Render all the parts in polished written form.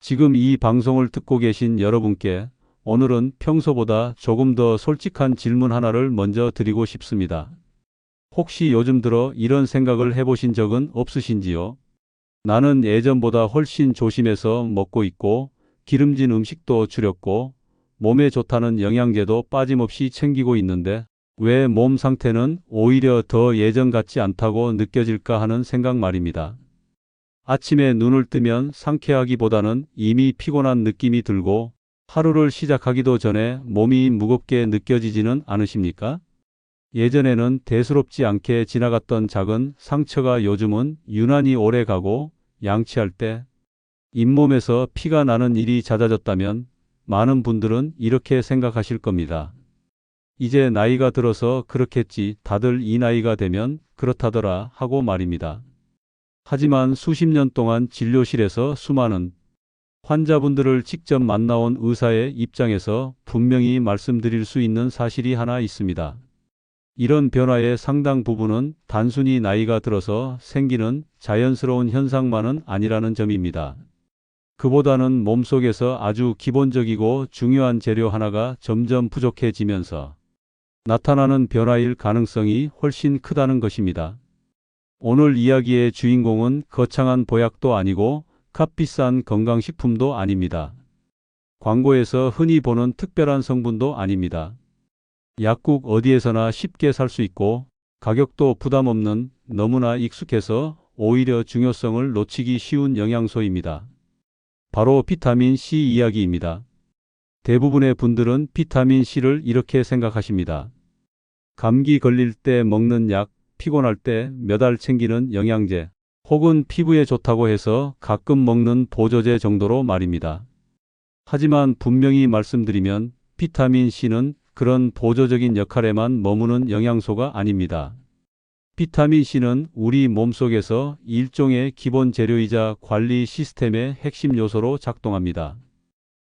지금 이 방송을 듣고 계신 여러분께 오늘은 평소보다 조금 더 솔직한 질문 하나를 먼저 드리고 싶습니다. 혹시 요즘 들어 이런 생각을 해보신 적은 없으신지요? 나는 예전보다 훨씬 조심해서 먹고 있고, 기름진 음식도 줄였고, 몸에 좋다는 영양제도 빠짐없이 챙기고 있는데, 왜 몸 상태는 오히려 더 예전 같지 않다고 느껴질까 하는 생각 말입니다. 아침에 눈을 뜨면 상쾌하기보다는 이미 피곤한 느낌이 들고, 하루를 시작하기도 전에 몸이 무겁게 느껴지지는 않으십니까? 예전에는 대수롭지 않게 지나갔던 작은 상처가 요즘은 유난히 오래 가고, 양치할 때 잇몸에서 피가 나는 일이 잦아졌다면 많은 분들은 이렇게 생각하실 겁니다. 이제 나이가 들어서 그렇겠지, 다들 이 나이가 되면 그렇다더라 하고 말입니다. 하지만 수십 년 동안 진료실에서 수많은 환자분들을 직접 만나온 의사의 입장에서 분명히 말씀드릴 수 있는 사실이 하나 있습니다. 이런 변화의 상당 부분은 단순히 나이가 들어서 생기는 자연스러운 현상만은 아니라는 점입니다. 그보다는 몸속에서 아주 기본적이고 중요한 재료 하나가 점점 부족해지면서 나타나는 변화일 가능성이 훨씬 크다는 것입니다. 오늘 이야기의 주인공은 거창한 보약도 아니고 값비싼 건강식품도 아닙니다. 광고에서 흔히 보는 특별한 성분도 아닙니다. 약국 어디에서나 쉽게 살 수 있고 가격도 부담 없는, 너무나 익숙해서 오히려 중요성을 놓치기 쉬운 영양소입니다. 바로 비타민 C 이야기입니다. 대부분의 분들은 비타민 C를 이렇게 생각하십니다. 감기 걸릴 때 먹는 약, 피곤할 때 몇 알 챙기는 영양제, 혹은 피부에 좋다고 해서 가끔 먹는 보조제 정도로 말입니다. 하지만 분명히 말씀드리면 비타민 C는 그런 보조적인 역할에만 머무는 영양소가 아닙니다. 비타민 C는 우리 몸속에서 일종의 기본 재료이자 관리 시스템의 핵심 요소로 작동합니다.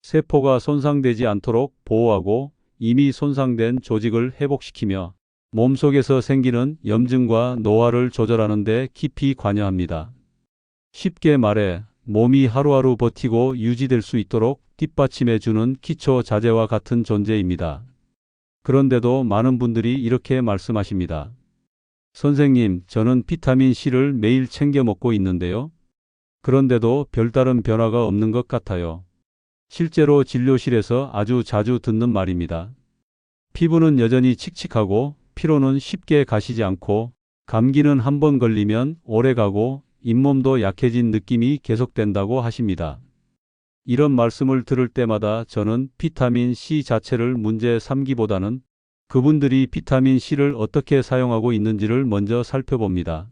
세포가 손상되지 않도록 보호하고 이미 손상된 조직을 회복시키며 몸속에서 생기는 염증과 노화를 조절하는 데 깊이 관여합니다. 쉽게 말해 몸이 하루하루 버티고 유지될 수 있도록 뒷받침해주는 기초 자재와 같은 존재입니다. 그런데도 많은 분들이 이렇게 말씀하십니다. 선생님, 저는 비타민 C를 매일 챙겨 먹고 있는데요. 그런데도 별다른 변화가 없는 것 같아요. 실제로 진료실에서 아주 자주 듣는 말입니다. 피부는 여전히 칙칙하고 피로는 쉽게 가시지 않고 감기는 한번 걸리면 오래 가고 잇몸도 약해진 느낌이 계속된다고 하십니다. 이런 말씀을 들을 때마다 저는 비타민 C 자체를 문제 삼기보다는 그분들이 비타민 C를 어떻게 사용하고 있는지를 먼저 살펴봅니다.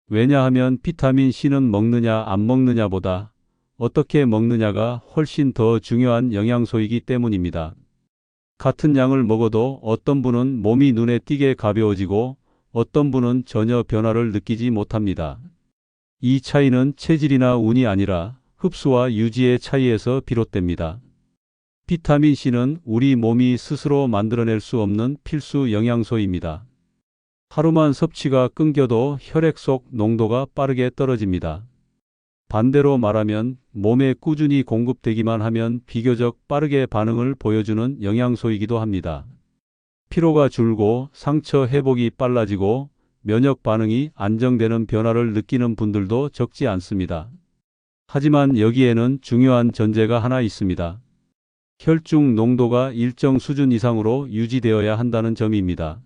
왜냐하면 비타민 C는 먹느냐 안 먹느냐보다 어떻게 먹느냐가 훨씬 더 중요한 영양소이기 때문입니다. 같은 양을 먹어도 어떤 분은 몸이 눈에 띄게 가벼워지고 어떤 분은 전혀 변화를 느끼지 못합니다. 이 차이는 체질이나 운이 아니라 흡수와 유지의 차이에서 비롯됩니다. 비타민 C는 우리 몸이 스스로 만들어낼 수 없는 필수 영양소입니다. 하루만 섭취가 끊겨도 혈액 속 농도가 빠르게 떨어집니다. 반대로 말하면 몸에 꾸준히 공급되기만 하면 비교적 빠르게 반응을 보여주는 영양소이기도 합니다. 피로가 줄고 상처 회복이 빨라지고 면역 반응이 안정되는 변화를 느끼는 분들도 적지 않습니다. 하지만 여기에는 중요한 전제가 하나 있습니다. 혈중 농도가 일정 수준 이상으로 유지되어야 한다는 점입니다.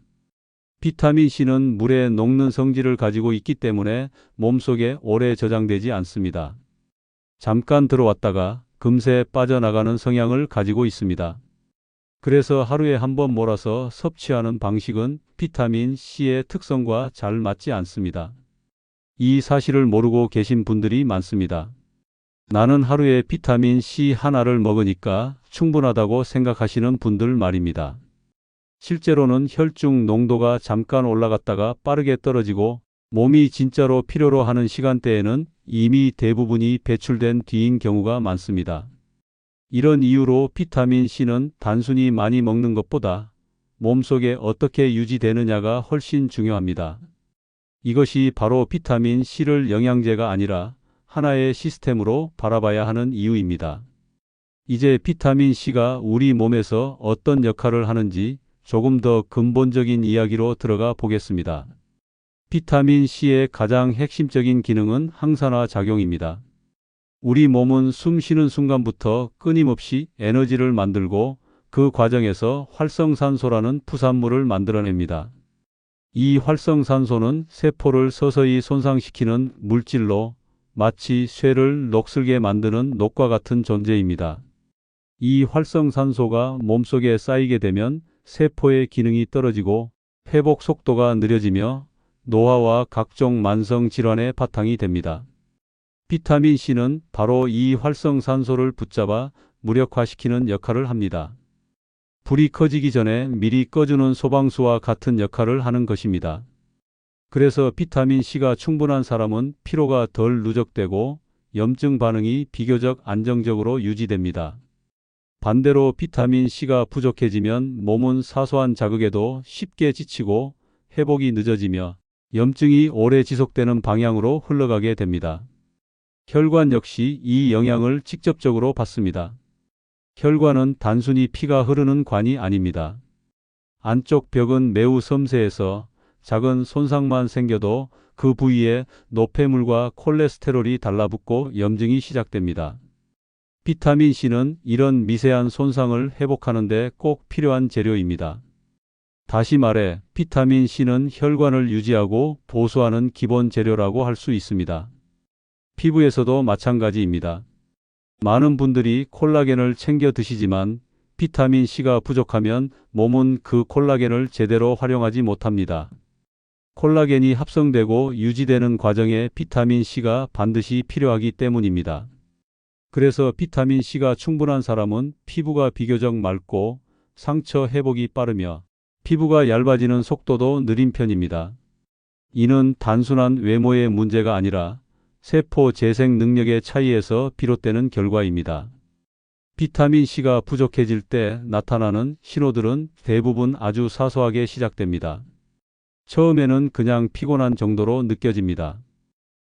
비타민 C는 물에 녹는 성질을 가지고 있기 때문에 몸속에 오래 저장되지 않습니다. 잠깐 들어왔다가 금세 빠져나가는 성향을 가지고 있습니다. 그래서 하루에 한 번 몰아서 섭취하는 방식은 비타민 C의 특성과 잘 맞지 않습니다. 이 사실을 모르고 계신 분들이 많습니다. 나는 하루에 비타민 C 하나를 먹으니까 충분하다고 생각하시는 분들 말입니다. 실제로는 혈중 농도가 잠깐 올라갔다가 빠르게 떨어지고 몸이 진짜로 필요로 하는 시간대에는 이미 대부분이 배출된 뒤인 경우가 많습니다. 이런 이유로 비타민 C는 단순히 많이 먹는 것보다 몸속에 어떻게 유지되느냐가 훨씬 중요합니다. 이것이 바로 비타민 C를 영양제가 아니라 하나의 시스템으로 바라봐야 하는 이유입니다. 이제 비타민C가 우리 몸에서 어떤 역할을 하는지 조금 더 근본적인 이야기로 들어가 보겠습니다. 비타민C의 가장 핵심적인 기능은 항산화 작용입니다. 우리 몸은 숨 쉬는 순간부터 끊임없이 에너지를 만들고 그 과정에서 활성산소라는 부산물을 만들어냅니다. 이 활성산소는 세포를 서서히 손상시키는 물질로 마치 쇠를 녹슬게 만드는 녹과 같은 존재입니다. 이 활성산소가 몸속에 쌓이게 되면 세포의 기능이 떨어지고 회복 속도가 느려지며 노화와 각종 만성 질환의 바탕이 됩니다. 비타민C는 바로 이 활성산소를 붙잡아 무력화시키는 역할을 합니다. 불이 커지기 전에 미리 꺼주는 소방수와 같은 역할을 하는 것입니다. 그래서 비타민C가 충분한 사람은 피로가 덜 누적되고 염증 반응이 비교적 안정적으로 유지됩니다. 반대로 비타민C가 부족해지면 몸은 사소한 자극에도 쉽게 지치고 회복이 늦어지며 염증이 오래 지속되는 방향으로 흘러가게 됩니다. 혈관 역시 이 영향을 직접적으로 받습니다. 혈관은 단순히 피가 흐르는 관이 아닙니다. 안쪽 벽은 매우 섬세해서 작은 손상만 생겨도 그 부위에 노폐물과 콜레스테롤이 달라붙고 염증이 시작됩니다. 비타민C는 이런 미세한 손상을 회복하는 데 꼭 필요한 재료입니다. 다시 말해 비타민C는 혈관을 유지하고 보수하는 기본 재료라고 할 수 있습니다. 피부에서도 마찬가지입니다. 많은 분들이 콜라겐을 챙겨 드시지만 비타민C가 부족하면 몸은 그 콜라겐을 제대로 활용하지 못합니다. 콜라겐이 합성되고 유지되는 과정에 비타민C가 반드시 필요하기 때문입니다. 그래서 비타민C가 충분한 사람은 피부가 비교적 맑고 상처 회복이 빠르며 피부가 얇아지는 속도도 느린 편입니다. 이는 단순한 외모의 문제가 아니라 세포 재생 능력의 차이에서 비롯되는 결과입니다. 비타민C가 부족해질 때 나타나는 신호들은 대부분 아주 사소하게 시작됩니다. 처음에는 그냥 피곤한 정도로 느껴집니다.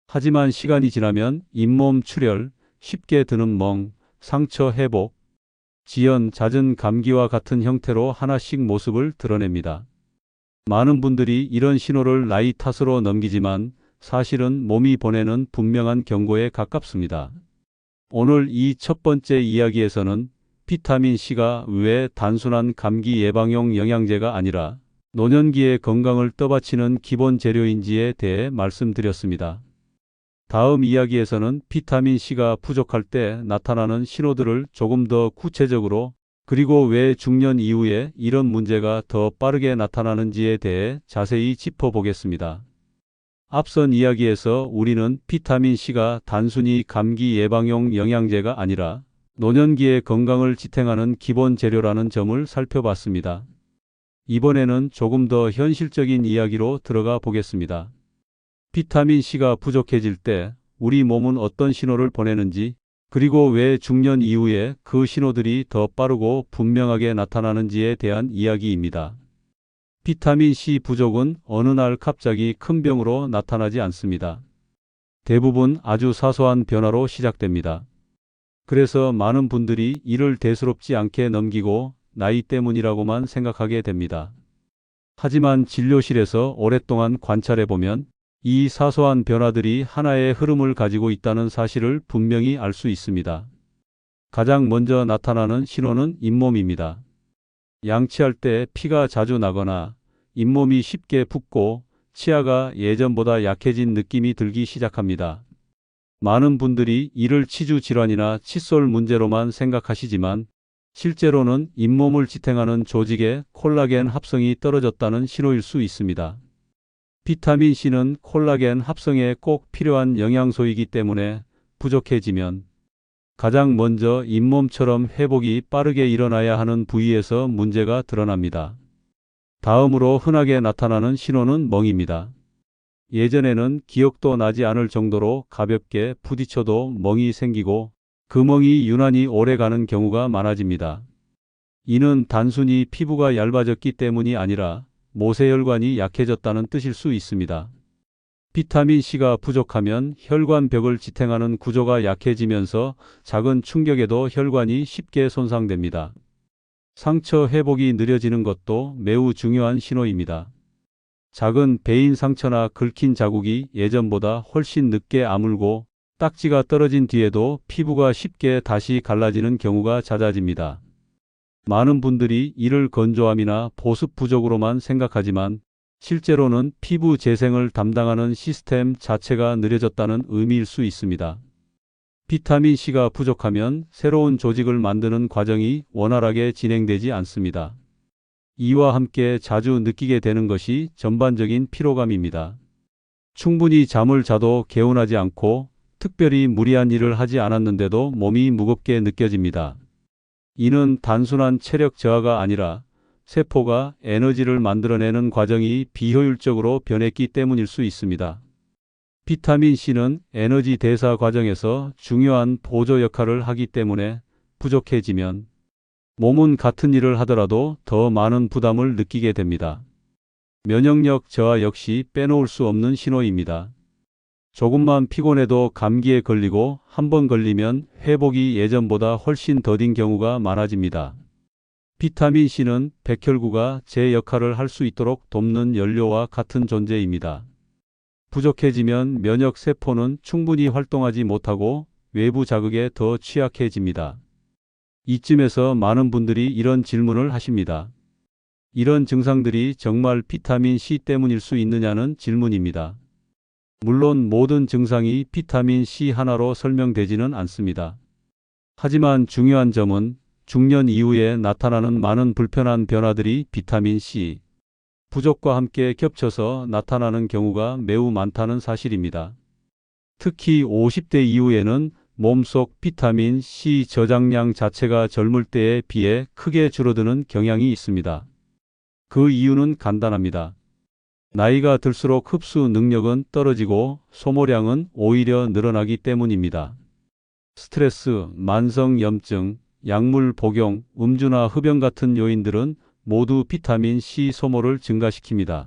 하지만 시간이 지나면 잇몸 출혈, 쉽게 드는 멍, 상처 회복, 지연, 잦은 감기와 같은 형태로 하나씩 모습을 드러냅니다. 많은 분들이 이런 신호를 나이 탓으로 넘기지만 사실은 몸이 보내는 분명한 경고에 가깝습니다. 오늘 이 첫 번째 이야기에서는 비타민C가 왜 단순한 감기 예방용 영양제가 아니라 노년기의 건강을 떠받치는 기본 재료인지에 대해 말씀드렸습니다. 다음 이야기에서는 비타민C가 부족할 때 나타나는 신호들을 조금 더 구체적으로 그리고 왜 중년 이후에 이런 문제가 더 빠르게 나타나는지에 대해 자세히 짚어보겠습니다. 앞선 이야기에서 우리는 비타민C가 단순히 감기 예방용 영양제가 아니라 노년기의 건강을 지탱하는 기본 재료라는 점을 살펴봤습니다. 이번에는 조금 더 현실적인 이야기로 들어가 보겠습니다. 비타민C가 부족해질 때 우리 몸은 어떤 신호를 보내는지 그리고 왜 중년 이후에 그 신호들이 더 빠르고 분명하게 나타나는지에 대한 이야기입니다. 비타민C 부족은 어느 날 갑자기 큰 병으로 나타나지 않습니다. 대부분 아주 사소한 변화로 시작됩니다. 그래서 많은 분들이 이를 대수롭지 않게 넘기고 나이 때문이라고만 생각하게 됩니다. 하지만 진료실에서 오랫동안 관찰해보면 이 사소한 변화들이 하나의 흐름을 가지고 있다는 사실을 분명히 알 수 있습니다. 가장 먼저 나타나는 신호는 잇몸입니다. 양치할 때 피가 자주 나거나 잇몸이 쉽게 붓고 치아가 예전보다 약해진 느낌이 들기 시작합니다. 많은 분들이 이를 치주 질환이나 칫솔 문제로만 생각하시지만 실제로는 잇몸을 지탱하는 조직의 콜라겐 합성이 떨어졌다는 신호일 수 있습니다. 비타민C는 콜라겐 합성에 꼭 필요한 영양소이기 때문에 부족해지면 가장 먼저 잇몸처럼 회복이 빠르게 일어나야 하는 부위에서 문제가 드러납니다. 다음으로 흔하게 나타나는 신호는 멍입니다. 예전에는 기억도 나지 않을 정도로 가볍게 부딪혀도 멍이 생기고 그 멍이 유난히 오래 가는 경우가 많아집니다. 이는 단순히 피부가 얇아졌기 때문이 아니라 모세혈관이 약해졌다는 뜻일 수 있습니다. 비타민C가 부족하면 혈관벽을 지탱하는 구조가 약해지면서 작은 충격에도 혈관이 쉽게 손상됩니다. 상처 회복이 느려지는 것도 매우 중요한 신호입니다. 작은 베인 상처나 긁힌 자국이 예전보다 훨씬 늦게 아물고 딱지가 떨어진 뒤에도 피부가 쉽게 다시 갈라지는 경우가 잦아집니다. 많은 분들이 이를 건조함이나 보습 부족으로만 생각하지만 실제로는 피부 재생을 담당하는 시스템 자체가 느려졌다는 의미일 수 있습니다. 비타민C가 부족하면 새로운 조직을 만드는 과정이 원활하게 진행되지 않습니다. 이와 함께 자주 느끼게 되는 것이 전반적인 피로감입니다. 충분히 잠을 자도 개운하지 않고 특별히 무리한 일을 하지 않았는데도 몸이 무겁게 느껴집니다. 이는 단순한 체력 저하가 아니라 세포가 에너지를 만들어내는 과정이 비효율적으로 변했기 때문일 수 있습니다. 비타민C는 에너지 대사 과정에서 중요한 보조 역할을 하기 때문에 부족해지면 몸은 같은 일을 하더라도 더 많은 부담을 느끼게 됩니다. 면역력 저하 역시 빼놓을 수 없는 신호입니다. 조금만 피곤해도 감기에 걸리고 한 번 걸리면 회복이 예전보다 훨씬 더딘 경우가 많아집니다. 비타민C는 백혈구가 제 역할을 할 수 있도록 돕는 연료와 같은 존재입니다. 부족해지면 면역 세포는 충분히 활동하지 못하고 외부 자극에 더 취약해집니다. 이쯤에서 많은 분들이 이런 질문을 하십니다. 이런 증상들이 정말 비타민C 때문일 수 있느냐는 질문입니다. 물론 모든 증상이 비타민C 하나로 설명되지는 않습니다. 하지만 중요한 점은 중년 이후에 나타나는 많은 불편한 변화들이 비타민C 부족과 함께 겹쳐서 나타나는 경우가 매우 많다는 사실입니다. 특히 50대 이후에는 몸속 비타민C 저장량 자체가 젊을 때에 비해 크게 줄어드는 경향이 있습니다. 그 이유는 간단합니다. 나이가 들수록 흡수 능력은 떨어지고 소모량은 오히려 늘어나기 때문입니다. 스트레스, 만성 염증, 약물 복용, 음주나 흡연 같은 요인들은 모두 비타민C 소모를 증가시킵니다.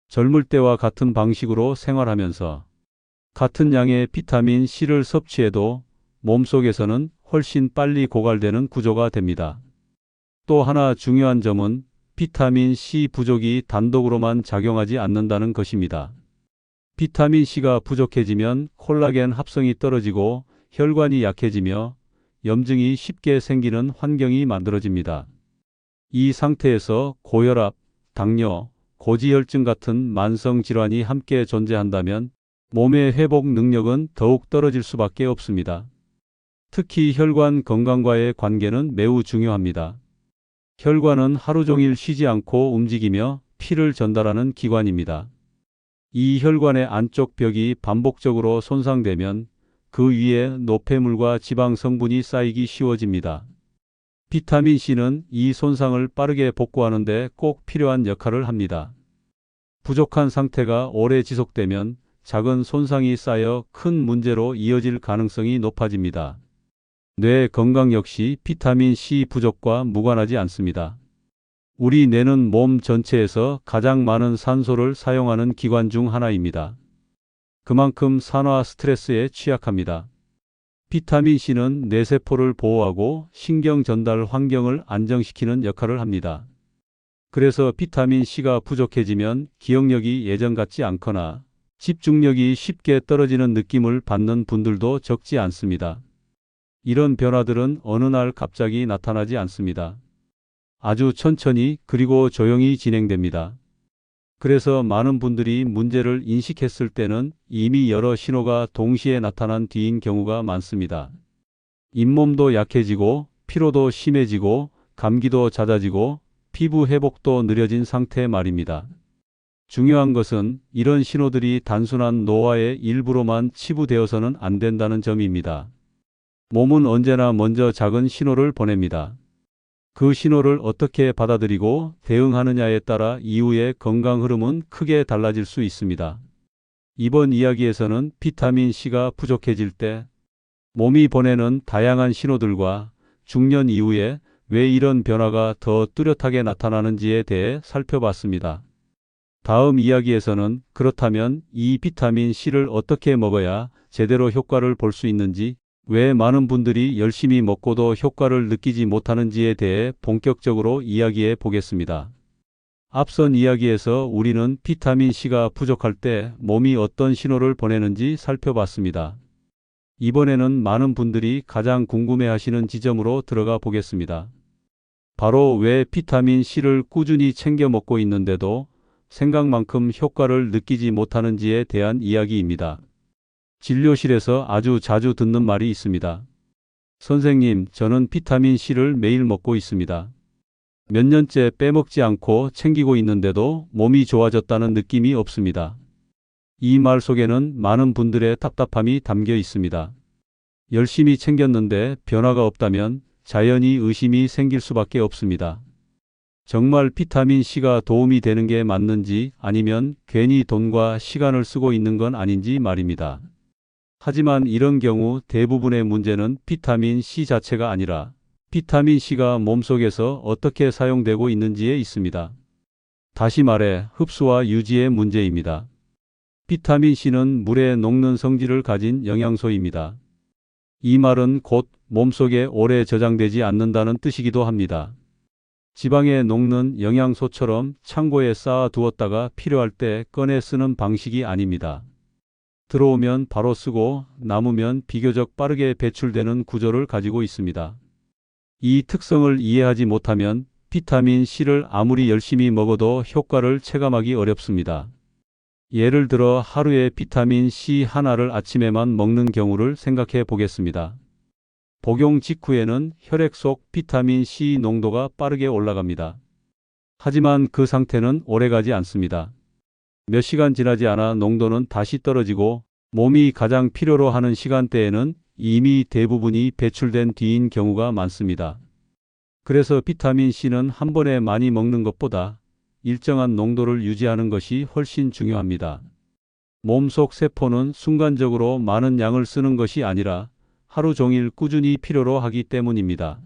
젊을 때와 같은 방식으로 생활하면서 같은 양의 비타민C를 섭취해도 몸속에서는 훨씬 빨리 고갈되는 구조가 됩니다. 또 하나 중요한 점은 비타민C 부족이 단독으로만 작용하지 않는다는 것입니다. 비타민C가 부족해지면 콜라겐 합성이 떨어지고 혈관이 약해지며 염증이 쉽게 생기는 환경이 만들어집니다. 이 상태에서 고혈압, 당뇨, 고지혈증 같은 만성 질환이 함께 존재한다면 몸의 회복 능력은 더욱 떨어질 수밖에 없습니다. 특히 혈관 건강과의 관계는 매우 중요합니다. 혈관은 하루 종일 쉬지 않고 움직이며 피를 전달하는 기관입니다. 이 혈관의 안쪽 벽이 반복적으로 손상되면 그 위에 노폐물과 지방 성분이 쌓이기 쉬워집니다. 비타민C는 이 손상을 빠르게 복구하는 데 꼭 필요한 역할을 합니다. 부족한 상태가 오래 지속되면 작은 손상이 쌓여 큰 문제로 이어질 가능성이 높아집니다. 뇌 건강 역시 비타민C 부족과 무관하지 않습니다. 우리 뇌는 몸 전체에서 가장 많은 산소를 사용하는 기관 중 하나입니다. 그만큼 산화 스트레스에 취약합니다. 비타민C는 뇌세포를 보호하고 신경 전달 환경을 안정시키는 역할을 합니다. 그래서 비타민C가 부족해지면 기억력이 예전 같지 않거나 집중력이 쉽게 떨어지는 느낌을 받는 분들도 적지 않습니다. 이런 변화들은 어느 날 갑자기 나타나지 않습니다. 아주 천천히 그리고 조용히 진행됩니다. 그래서 많은 분들이 문제를 인식했을 때는 이미 여러 신호가 동시에 나타난 뒤인 경우가 많습니다. 잇몸도 약해지고 피로도 심해지고 감기도 잦아지고 피부 회복도 느려진 상태 말입니다. 중요한 것은 이런 신호들이 단순한 노화의 일부로만 치부되어서는 안 된다는 점입니다. 몸은 언제나 먼저 작은 신호를 보냅니다. 그 신호를 어떻게 받아들이고 대응하느냐에 따라 이후의 건강 흐름은 크게 달라질 수 있습니다. 이번 이야기에서는 비타민C가 부족해질 때 몸이 보내는 다양한 신호들과 중년 이후에 왜 이런 변화가 더 뚜렷하게 나타나는지에 대해 살펴봤습니다. 다음 이야기에서는 그렇다면 이 비타민 C를 어떻게 먹어야 제대로 효과를 볼 수 있는지, 왜 많은 분들이 열심히 먹고도 효과를 느끼지 못하는지에 대해 본격적으로 이야기해 보겠습니다. 앞선 이야기에서 우리는 비타민 C가 부족할 때 몸이 어떤 신호를 보내는지 살펴봤습니다. 이번에는 많은 분들이 가장 궁금해하시는 지점으로 들어가 보겠습니다. 바로 왜 비타민 C를 꾸준히 챙겨 먹고 있는데도 생각만큼 효과를 느끼지 못하는지에 대한 이야기입니다. 진료실에서 아주 자주 듣는 말이 있습니다. 선생님, 저는 비타민 C를 매일 먹고 있습니다. 몇 년째 빼먹지 않고 챙기고 있는데도 몸이 좋아졌다는 느낌이 없습니다. 이 말 속에는 많은 분들의 답답함이 담겨 있습니다. 열심히 챙겼는데 변화가 없다면 자연히 의심이 생길 수밖에 없습니다. 정말 비타민 C가 도움이 되는 게 맞는지, 아니면 괜히 돈과 시간을 쓰고 있는 건 아닌지 말입니다. 하지만 이런 경우 대부분의 문제는 비타민 C 자체가 아니라 비타민 C가 몸속에서 어떻게 사용되고 있는지에 있습니다. 다시 말해 흡수와 유지의 문제입니다. 비타민 C는 물에 녹는 성질을 가진 영양소입니다. 이 말은 곧 몸속에 오래 저장되지 않는다는 뜻이기도 합니다. 지방에 녹는 영양소처럼 창고에 쌓아 두었다가 필요할 때 꺼내 쓰는 방식이 아닙니다. 들어오면 바로 쓰고 남으면 비교적 빠르게 배출되는 구조를 가지고 있습니다. 이 특성을 이해하지 못하면 비타민 C를 아무리 열심히 먹어도 효과를 체감하기 어렵습니다. 예를 들어 하루에 비타민 C 하나를 아침에만 먹는 경우를 생각해 보겠습니다. 복용 직후에는 혈액 속 비타민 C 농도가 빠르게 올라갑니다. 하지만 그 상태는 오래가지 않습니다. 몇 시간 지나지 않아 농도는 다시 떨어지고 몸이 가장 필요로 하는 시간대에는 이미 대부분이 배출된 뒤인 경우가 많습니다. 그래서 비타민 C는 한 번에 많이 먹는 것보다 일정한 농도를 유지하는 것이 훨씬 중요합니다. 몸속 세포는 순간적으로 많은 양을 쓰는 것이 아니라 하루 종일 꾸준히 필요로 하기 때문입니다.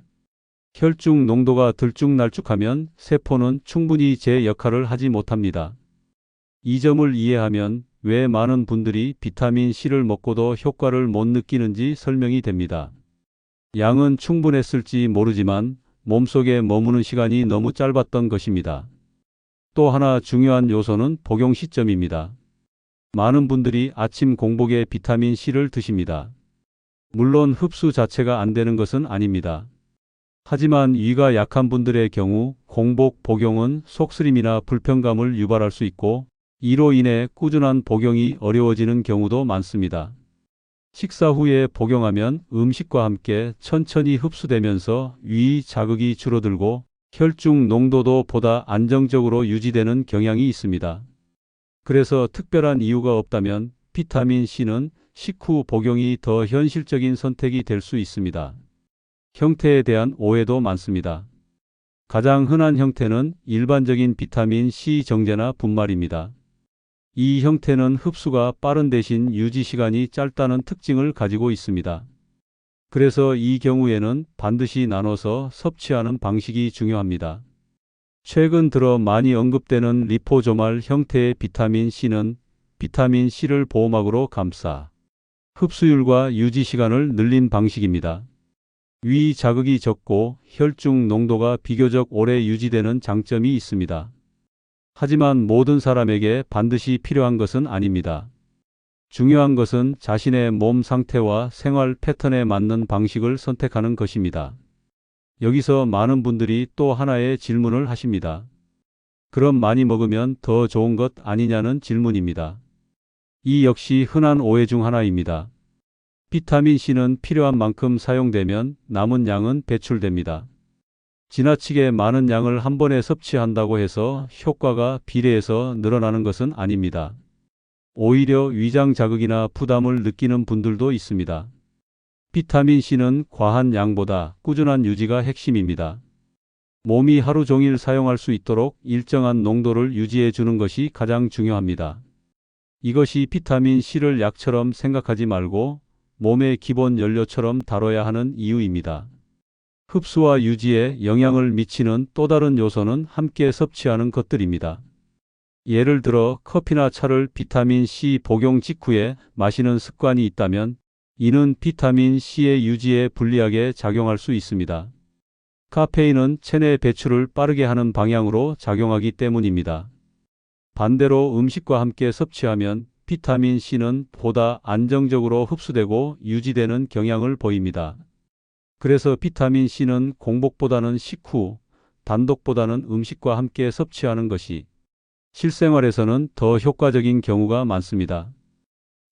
혈중 농도가 들쭉날쭉하면 세포는 충분히 제 역할을 하지 못합니다. 이 점을 이해하면 왜 많은 분들이 비타민 C를 먹고도 효과를 못 느끼는지 설명이 됩니다. 양은 충분했을지 모르지만 몸속에 머무는 시간이 너무 짧았던 것입니다. 또 하나 중요한 요소는 복용 시점입니다. 많은 분들이 아침 공복에 비타민 C를 드십니다. 물론 흡수 자체가 안 되는 것은 아닙니다. 하지만 위가 약한 분들의 경우 공복 복용은 속쓰림이나 불편감을 유발할 수 있고, 이로 인해 꾸준한 복용이 어려워지는 경우도 많습니다. 식사 후에 복용하면 음식과 함께 천천히 흡수되면서 위 자극이 줄어들고 혈중 농도도 보다 안정적으로 유지되는 경향이 있습니다. 그래서 특별한 이유가 없다면 비타민 C는 식후 복용이 더 현실적인 선택이 될 수 있습니다. 형태에 대한 오해도 많습니다. 가장 흔한 형태는 일반적인 비타민 C 정제나 분말입니다. 이 형태는 흡수가 빠른 대신 유지 시간이 짧다는 특징을 가지고 있습니다. 그래서 이 경우에는 반드시 나눠서 섭취하는 방식이 중요합니다. 최근 들어 많이 언급되는 리포조말 형태의 비타민 C는 비타민 C를 보호막으로 감싸 흡수율과 유지 시간을 늘린 방식입니다. 위 자극이 적고 혈중 농도가 비교적 오래 유지되는 장점이 있습니다. 하지만 모든 사람에게 반드시 필요한 것은 아닙니다. 중요한 것은 자신의 몸 상태와 생활 패턴에 맞는 방식을 선택하는 것입니다. 여기서 많은 분들이 또 하나의 질문을 하십니다. 그럼 많이 먹으면 더 좋은 것 아니냐는 질문입니다. 이 역시 흔한 오해 중 하나입니다. 비타민 C는 필요한 만큼 사용되면 남은 양은 배출됩니다. 지나치게 많은 양을 한 번에 섭취한다고 해서 효과가 비례해서 늘어나는 것은 아닙니다. 오히려 위장 자극이나 부담을 느끼는 분들도 있습니다. 비타민 C는 과한 양보다 꾸준한 유지가 핵심입니다. 몸이 하루 종일 사용할 수 있도록 일정한 농도를 유지해 주는 것이 가장 중요합니다. 이것이 비타민 C를 약처럼 생각하지 말고 몸의 기본 연료처럼 다뤄야 하는 이유입니다. 흡수와 유지에 영향을 미치는 또 다른 요소는 함께 섭취하는 것들입니다. 예를 들어 커피나 차를 비타민 C 복용 직후에 마시는 습관이 있다면 이는 비타민 C의 유지에 불리하게 작용할 수 있습니다. 카페인은 체내 배출을 빠르게 하는 방향으로 작용하기 때문입니다. 반대로 음식과 함께 섭취하면 비타민 C는 보다 안정적으로 흡수되고 유지되는 경향을 보입니다. 그래서 비타민 C는 공복보다는 식후, 단독보다는 음식과 함께 섭취하는 것이 실생활에서는 더 효과적인 경우가 많습니다.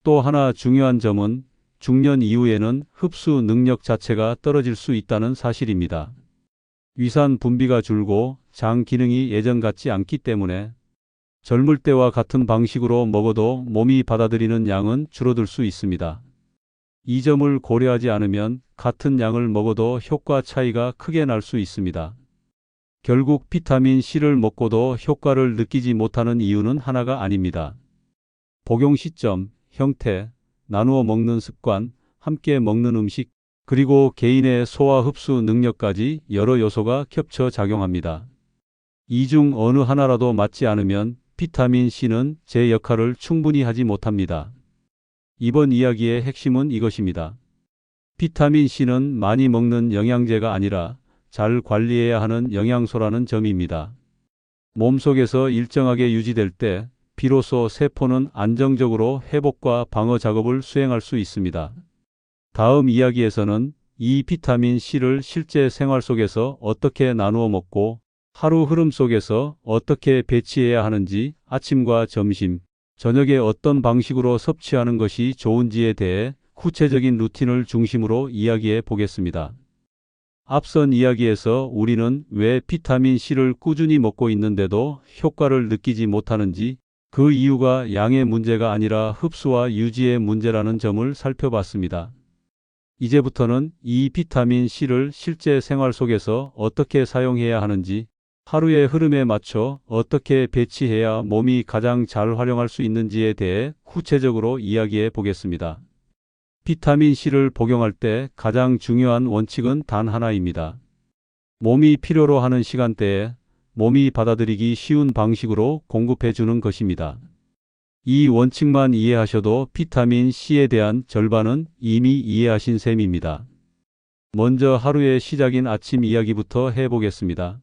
또 하나 중요한 점은 중년 이후에는 흡수 능력 자체가 떨어질 수 있다는 사실입니다. 위산 분비가 줄고 장 기능이 예전 같지 않기 때문에 젊을 때와 같은 방식으로 먹어도 몸이 받아들이는 양은 줄어들 수 있습니다. 이 점을 고려하지 않으면 같은 양을 먹어도 효과 차이가 크게 날 수 있습니다. 결국 비타민 C를 먹고도 효과를 느끼지 못하는 이유는 하나가 아닙니다. 복용 시점, 형태, 나누어 먹는 습관, 함께 먹는 음식, 그리고 개인의 소화 흡수 능력까지 여러 요소가 겹쳐 작용합니다. 이 중 어느 하나라도 맞지 않으면 비타민 C는 제 역할을 충분히 하지 못합니다. 이번 이야기의 핵심은 이것입니다. 비타민 C는 많이 먹는 영양제가 아니라 잘 관리해야 하는 영양소라는 점입니다. 몸속에서 일정하게 유지될 때 비로소 세포는 안정적으로 회복과 방어 작업을 수행할 수 있습니다. 다음 이야기에서는 이 비타민 C를 실제 생활 속에서 어떻게 나누어 먹고 하루 흐름 속에서 어떻게 배치해야 하는지, 아침과 점심, 저녁에 어떤 방식으로 섭취하는 것이 좋은지에 대해 구체적인 루틴을 중심으로 이야기해 보겠습니다. 앞선 이야기에서 우리는 왜 비타민 C를 꾸준히 먹고 있는데도 효과를 느끼지 못하는지, 그 이유가 양의 문제가 아니라 흡수와 유지의 문제라는 점을 살펴봤습니다. 이제부터는 이 비타민 C를 실제 생활 속에서 어떻게 사용해야 하는지, 하루의 흐름에 맞춰 어떻게 배치해야 몸이 가장 잘 활용할 수 있는지에 대해 구체적으로 이야기해 보겠습니다. 비타민 C를 복용할 때 가장 중요한 원칙은 단 하나입니다. 몸이 필요로 하는 시간대에 몸이 받아들이기 쉬운 방식으로 공급해 주는 것입니다. 이 원칙만 이해하셔도 비타민 C에 대한 절반은 이미 이해하신 셈입니다. 먼저 하루의 시작인 아침 이야기부터 해보겠습니다.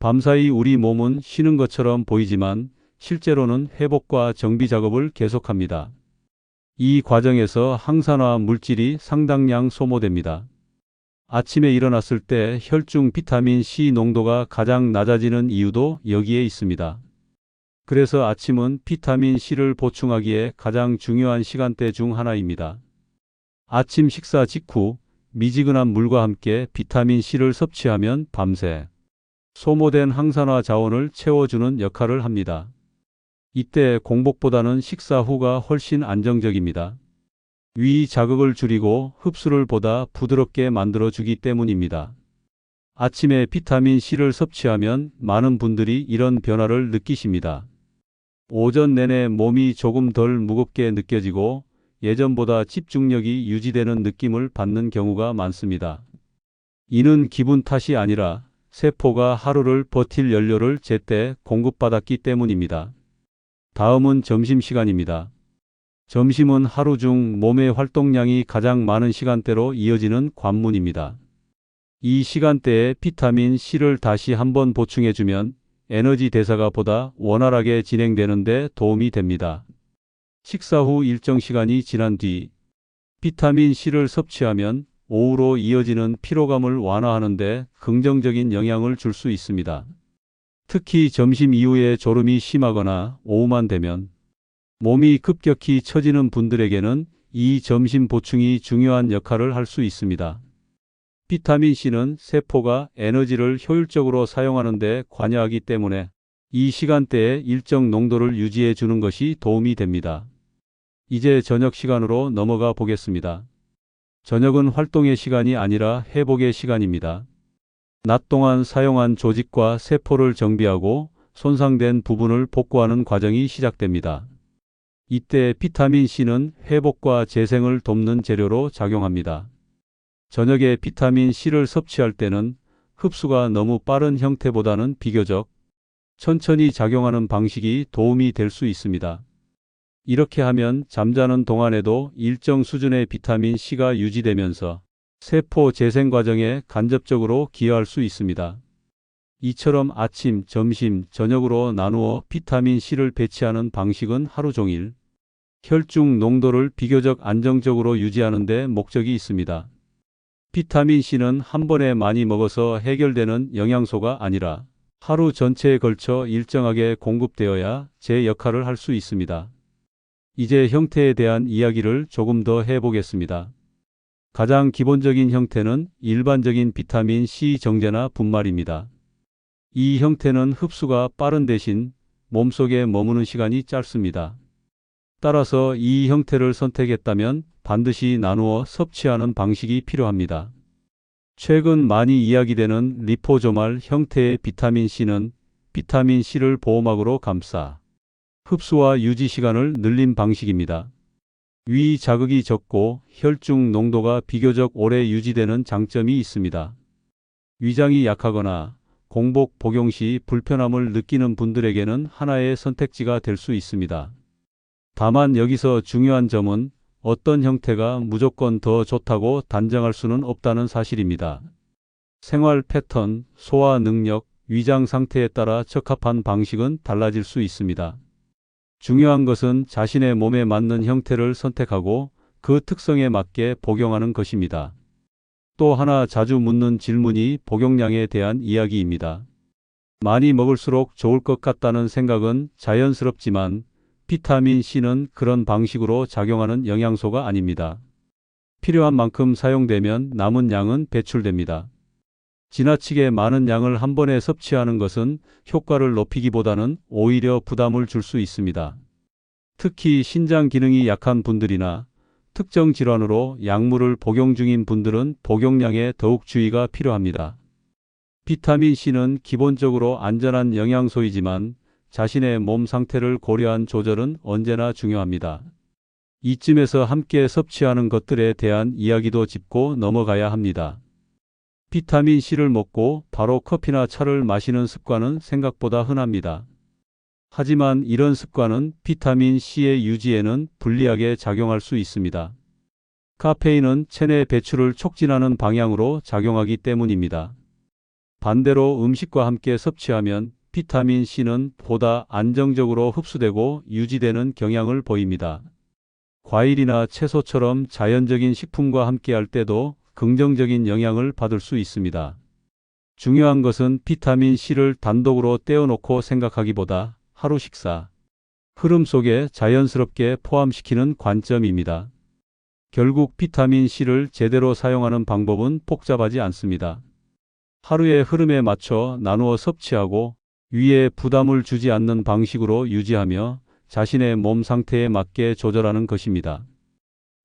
밤사이 우리 몸은 쉬는 것처럼 보이지만 실제로는 회복과 정비 작업을 계속합니다. 이 과정에서 항산화 물질이 상당량 소모됩니다. 아침에 일어났을 때 혈중 비타민 C 농도가 가장 낮아지는 이유도 여기에 있습니다. 그래서 아침은 비타민 C를 보충하기에 가장 중요한 시간대 중 하나입니다. 아침 식사 직후 미지근한 물과 함께 비타민 C를 섭취하면 밤새 소모된 항산화 자원을 채워주는 역할을 합니다. 이때 공복보다는 식사 후가 훨씬 안정적입니다. 위 자극을 줄이고 흡수를 보다 부드럽게 만들어주기 때문입니다. 아침에 비타민 C를 섭취하면 많은 분들이 이런 변화를 느끼십니다. 오전 내내 몸이 조금 덜 무겁게 느껴지고 예전보다 집중력이 유지되는 느낌을 받는 경우가 많습니다. 이는 기분 탓이 아니라 세포가 하루를 버틸 연료를 제때 공급받았기 때문입니다. 다음은 점심시간입니다. 점심은 하루 중 몸의 활동량이 가장 많은 시간대로 이어지는 관문입니다. 이 시간대에 비타민 C를 다시 한번 보충해주면 에너지 대사가 보다 원활하게 진행되는 데 도움이 됩니다. 식사 후 일정 시간이 지난 뒤 비타민 C를 섭취하면 오후로 이어지는 피로감을 완화하는 데 긍정적인 영향을 줄 수 있습니다. 특히 점심 이후에 졸음이 심하거나 오후만 되면 몸이 급격히 처지는 분들에게는 이 점심 보충이 중요한 역할을 할 수 있습니다. 비타민 C는 세포가 에너지를 효율적으로 사용하는 데 관여하기 때문에 이 시간대에 일정 농도를 유지해 주는 것이 도움이 됩니다. 이제 저녁 시간으로 넘어가 보겠습니다. 저녁은 활동의 시간이 아니라 회복의 시간입니다. 낮 동안 사용한 조직과 세포를 정비하고 손상된 부분을 복구하는 과정이 시작됩니다. 이때 비타민 C는 회복과 재생을 돕는 재료로 작용합니다. 저녁에 비타민 C를 섭취할 때는 흡수가 너무 빠른 형태보다는 비교적 천천히 작용하는 방식이 도움이 될 수 있습니다. 이렇게 하면 잠자는 동안에도 일정 수준의 비타민 C가 유지되면서 세포 재생 과정에 간접적으로 기여할 수 있습니다. 이처럼 아침, 점심, 저녁으로 나누어 비타민 C를 배치하는 방식은 하루 종일 혈중 농도를 비교적 안정적으로 유지하는 데 목적이 있습니다. 비타민 C는 한 번에 많이 먹어서 해결되는 영양소가 아니라 하루 전체에 걸쳐 일정하게 공급되어야 제 역할을 할 수 있습니다. 이제 형태에 대한 이야기를 조금 더 해보겠습니다. 가장 기본적인 형태는 일반적인 비타민 C 정제나 분말입니다. 이 형태는 흡수가 빠른 대신 몸속에 머무는 시간이 짧습니다. 따라서 이 형태를 선택했다면 반드시 나누어 섭취하는 방식이 필요합니다. 최근 많이 이야기되는 리포조말 형태의 비타민 C는 비타민 C를 보호막으로 감싸 흡수와 유지 시간을 늘린 방식입니다. 위 자극이 적고 혈중 농도가 비교적 오래 유지되는 장점이 있습니다. 위장이 약하거나 공복 복용 시 불편함을 느끼는 분들에게는 하나의 선택지가 될 수 있습니다. 다만 여기서 중요한 점은 어떤 형태가 무조건 더 좋다고 단정할 수는 없다는 사실입니다. 생활 패턴, 소화 능력, 위장 상태에 따라 적합한 방식은 달라질 수 있습니다. 중요한 것은 자신의 몸에 맞는 형태를 선택하고 그 특성에 맞게 복용하는 것입니다. 또 하나 자주 묻는 질문이 복용량에 대한 이야기입니다. 많이 먹을수록 좋을 것 같다는 생각은 자연스럽지만 비타민 C는 그런 방식으로 작용하는 영양소가 아닙니다. 필요한 만큼 사용되면 남은 양은 배출됩니다. 지나치게 많은 양을 한 번에 섭취하는 것은 효과를 높이기보다는 오히려 부담을 줄 수 있습니다. 특히 신장 기능이 약한 분들이나 특정 질환으로 약물을 복용 중인 분들은 복용량에 더욱 주의가 필요합니다. 비타민 C는 기본적으로 안전한 영양소이지만 자신의 몸 상태를 고려한 조절은 언제나 중요합니다. 이쯤에서 함께 섭취하는 것들에 대한 이야기도 짚고 넘어가야 합니다. 비타민 C를 먹고 바로 커피나 차를 마시는 습관은 생각보다 흔합니다. 하지만 이런 습관은 비타민 C의 유지에는 불리하게 작용할 수 있습니다. 카페인은 체내 배출을 촉진하는 방향으로 작용하기 때문입니다. 반대로 음식과 함께 섭취하면 비타민 C는 보다 안정적으로 흡수되고 유지되는 경향을 보입니다. 과일이나 채소처럼 자연적인 식품과 함께할 때도 긍정적인 영향을 받을 수 있습니다. 중요한 것은 비타민 C를 단독으로 떼어놓고 생각하기보다 하루 식사 흐름 속에 자연스럽게 포함시키는 관점입니다. 결국 비타민 C를 제대로 사용하는 방법은 복잡하지 않습니다. 하루의 흐름에 맞춰 나누어 섭취하고 위에 부담을 주지 않는 방식으로 유지하며 자신의 몸 상태에 맞게 조절하는 것입니다.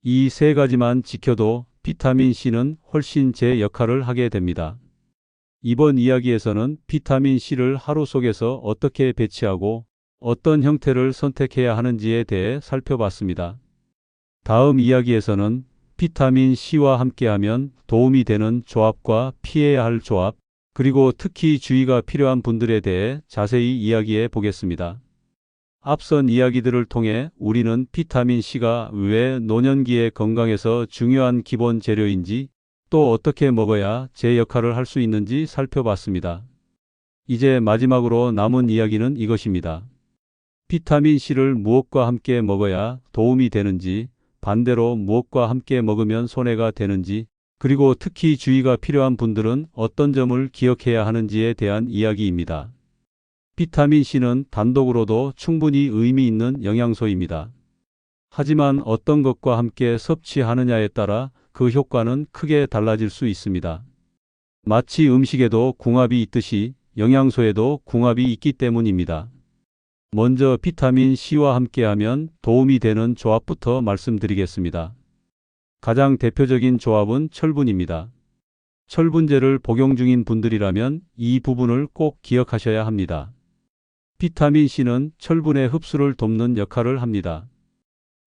이 세 가지만 지켜도 비타민 C는 훨씬 제 역할을 하게 됩니다. 이번 이야기에서는 비타민 C를 하루 속에서 어떻게 배치하고 어떤 형태를 선택해야 하는지에 대해 살펴봤습니다. 다음 이야기에서는 비타민 C와 함께하면 도움이 되는 조합과 피해야 할 조합, 그리고 특히 주의가 필요한 분들에 대해 자세히 이야기해 보겠습니다. 앞선 이야기들을 통해 우리는 비타민 C가 왜 노년기의 건강에서 중요한 기본 재료인지, 또 어떻게 먹어야 제 역할을 할 수 있는지 살펴봤습니다. 이제 마지막으로 남은 이야기는 이것입니다. 비타민 C를 무엇과 함께 먹어야 도움이 되는지, 반대로 무엇과 함께 먹으면 손해가 되는지, 그리고 특히 주의가 필요한 분들은 어떤 점을 기억해야 하는지에 대한 이야기입니다. 비타민 C는 단독으로도 충분히 의미 있는 영양소입니다. 하지만 어떤 것과 함께 섭취하느냐에 따라 그 효과는 크게 달라질 수 있습니다. 마치 음식에도 궁합이 있듯이 영양소에도 궁합이 있기 때문입니다. 먼저 비타민 C와 함께하면 도움이 되는 조합부터 말씀드리겠습니다. 가장 대표적인 조합은 철분입니다. 철분제를 복용 중인 분들이라면 이 부분을 꼭 기억하셔야 합니다. 비타민 C는 철분의 흡수를 돕는 역할을 합니다.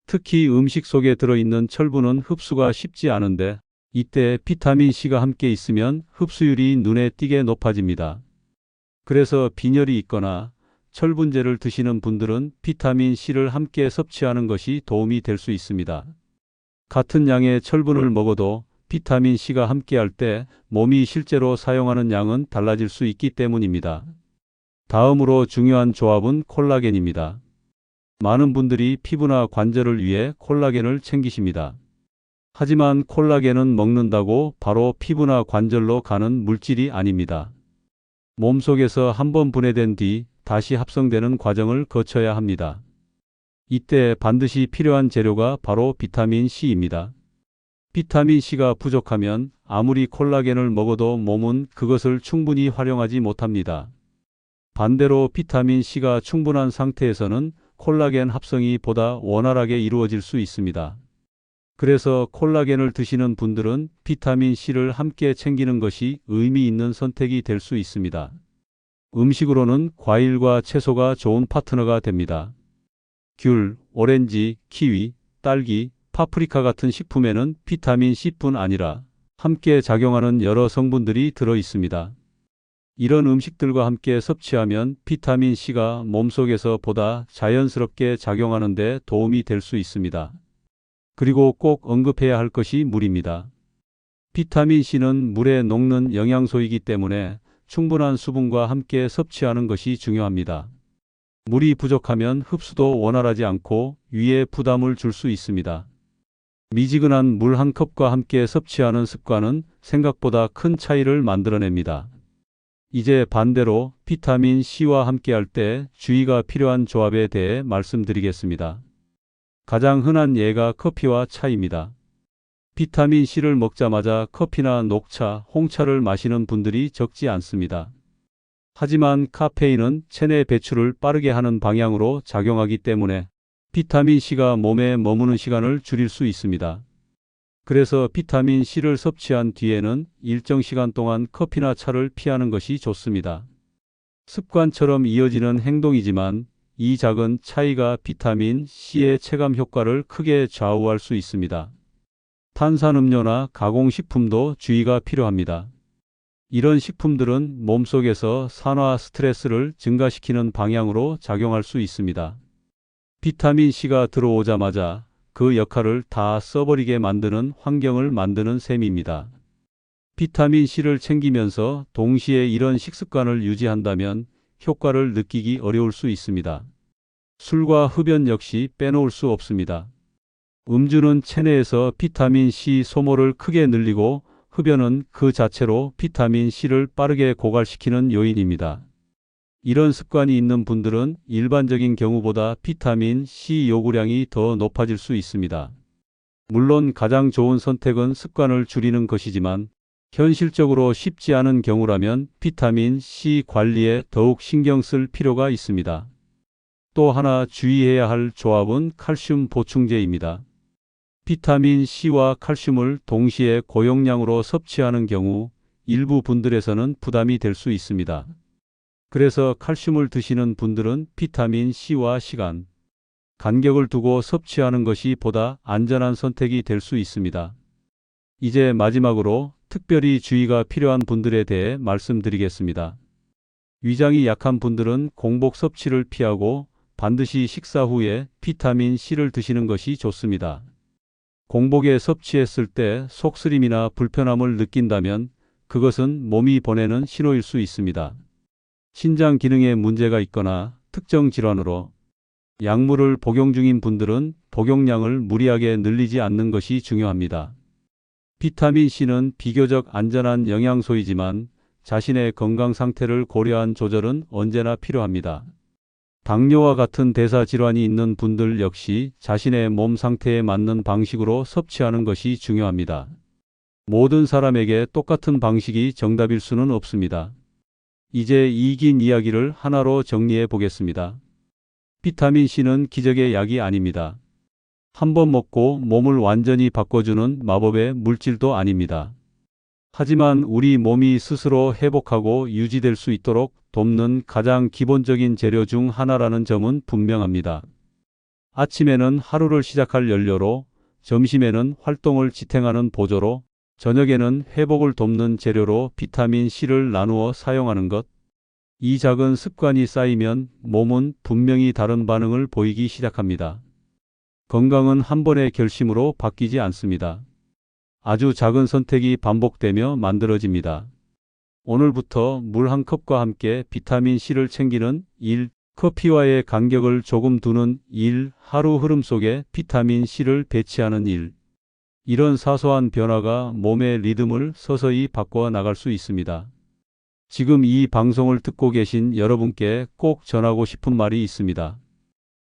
특히 음식 속에 들어있는 철분은 흡수가 쉽지 않은데 이때 비타민 C가 함께 있으면 흡수율이 눈에 띄게 높아집니다. 그래서 빈혈이 있거나 철분제를 드시는 분들은 비타민 C를 함께 섭취하는 것이 도움이 될 수 있습니다. 같은 양의 철분을 먹어도 비타민 C가 함께할 때 몸이 실제로 사용하는 양은 달라질 수 있기 때문입니다. 다음으로 중요한 조합은 콜라겐입니다. 많은 분들이 피부나 관절을 위해 콜라겐을 챙기십니다. 하지만 콜라겐은 먹는다고 바로 피부나 관절로 가는 물질이 아닙니다. 몸속에서 한번 분해된 뒤 다시 합성되는 과정을 거쳐야 합니다. 이때 반드시 필요한 재료가 바로 비타민 C입니다. 비타민 C가 부족하면 아무리 콜라겐을 먹어도 몸은 그것을 충분히 활용하지 못합니다. 반대로 비타민 C가 충분한 상태에서는 콜라겐 합성이 보다 원활하게 이루어질 수 있습니다. 그래서 콜라겐을 드시는 분들은 비타민 C를 함께 챙기는 것이 의미 있는 선택이 될 수 있습니다. 음식으로는 과일과 채소가 좋은 파트너가 됩니다. 귤, 오렌지, 키위, 딸기, 파프리카 같은 식품에는 비타민 C뿐 아니라 함께 작용하는 여러 성분들이 들어 있습니다. 이런 음식들과 함께 섭취하면 비타민 C가 몸속에서 보다 자연스럽게 작용하는 데 도움이 될 수 있습니다. 그리고 꼭 언급해야 할 것이 물입니다. 비타민 C는 물에 녹는 영양소이기 때문에 충분한 수분과 함께 섭취하는 것이 중요합니다. 물이 부족하면 흡수도 원활하지 않고 위에 부담을 줄 수 있습니다. 미지근한 물 한 컵과 함께 섭취하는 습관은 생각보다 큰 차이를 만들어냅니다. 이제 반대로 비타민 C와 함께할 때 주의가 필요한 조합에 대해 말씀드리겠습니다. 가장 흔한 예가 커피와 차입니다. 비타민 C를 먹자마자 커피나 녹차, 홍차를 마시는 분들이 적지 않습니다. 하지만 카페인은 체내 배출을 빠르게 하는 방향으로 작용하기 때문에 비타민 C가 몸에 머무는 시간을 줄일 수 있습니다. 그래서 비타민 C를 섭취한 뒤에는 일정 시간 동안 커피나 차를 피하는 것이 좋습니다. 습관처럼 이어지는 행동이지만 이 작은 차이가 비타민 C의 체감 효과를 크게 좌우할 수 있습니다. 탄산음료나 가공식품도 주의가 필요합니다. 이런 식품들은 몸속에서 산화 스트레스를 증가시키는 방향으로 작용할 수 있습니다. 비타민 C가 들어오자마자 그 역할을 다 써버리게 만드는 환경을 만드는 셈입니다. 비타민 C를 챙기면서 동시에 이런 식습관을 유지한다면 효과를 느끼기 어려울 수 있습니다. 술과 흡연 역시 빼놓을 수 없습니다. 음주는 체내에서 비타민 C 소모를 크게 늘리고 흡연은 그 자체로 비타민 C를 빠르게 고갈시키는 요인입니다. 이런 습관이 있는 분들은 일반적인 경우보다 비타민 C 요구량이 더 높아질 수 있습니다. 물론 가장 좋은 선택은 습관을 줄이는 것이지만 현실적으로 쉽지 않은 경우라면 비타민 C 관리에 더욱 신경 쓸 필요가 있습니다. 또 하나 주의해야 할 조합은 칼슘 보충제입니다. 비타민 C와 칼슘을 동시에 고용량으로 섭취하는 경우 일부 분들에서는 부담이 될 수 있습니다. 그래서 칼슘을 드시는 분들은 비타민 C와 시간, 간격을 두고 섭취하는 것이 보다 안전한 선택이 될 수 있습니다. 이제 마지막으로 특별히 주의가 필요한 분들에 대해 말씀드리겠습니다. 위장이 약한 분들은 공복 섭취를 피하고 반드시 식사 후에 비타민 C를 드시는 것이 좋습니다. 공복에 섭취했을 때 속쓰림이나 불편함을 느낀다면 그것은 몸이 보내는 신호일 수 있습니다. 신장 기능에 문제가 있거나 특정 질환으로 약물을 복용 중인 분들은 복용량을 무리하게 늘리지 않는 것이 중요합니다. 비타민 C는 비교적 안전한 영양소이지만 자신의 건강 상태를 고려한 조절은 언제나 필요합니다. 당뇨와 같은 대사 질환이 있는 분들 역시 자신의 몸 상태에 맞는 방식으로 섭취하는 것이 중요합니다. 모든 사람에게 똑같은 방식이 정답일 수는 없습니다. 이제 이 긴 이야기를 하나로 정리해 보겠습니다. 비타민 C는 기적의 약이 아닙니다. 한번 먹고 몸을 완전히 바꿔주는 마법의 물질도 아닙니다. 하지만 우리 몸이 스스로 회복하고 유지될 수 있도록 돕는 가장 기본적인 재료 중 하나라는 점은 분명합니다. 아침에는 하루를 시작할 연료로, 점심에는 활동을 지탱하는 보조로, 저녁에는 회복을 돕는 재료로 비타민 C를 나누어 사용하는 것. 이 작은 습관이 쌓이면 몸은 분명히 다른 반응을 보이기 시작합니다. 건강은 한 번의 결심으로 바뀌지 않습니다. 아주 작은 선택이 반복되며 만들어집니다. 오늘부터 물 한 컵과 함께 비타민 C를 챙기는 1. 커피와의 간격을 조금 두는 1. 하루 흐름 속에 비타민 C를 배치하는 1. 이런 사소한 변화가 몸의 리듬을 서서히 바꿔 나갈 수 있습니다. 지금 이 방송을 듣고 계신 여러분께 꼭 전하고 싶은 말이 있습니다.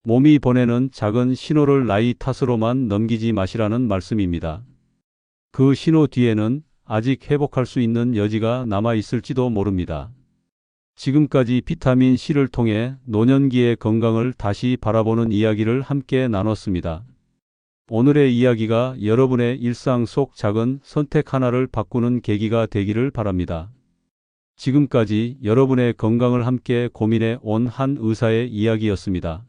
몸이 보내는 작은 신호를 나이 탓으로만 넘기지 마시라는 말씀입니다. 그 신호 뒤에는 아직 회복할 수 있는 여지가 남아 있을지도 모릅니다. 지금까지 비타민 C를 통해 노년기의 건강을 다시 바라보는 이야기를 함께 나눴습니다. 오늘의 이야기가 여러분의 일상 속 작은 선택 하나를 바꾸는 계기가 되기를 바랍니다. 지금까지 여러분의 건강을 함께 고민해 온 한 의사의 이야기였습니다.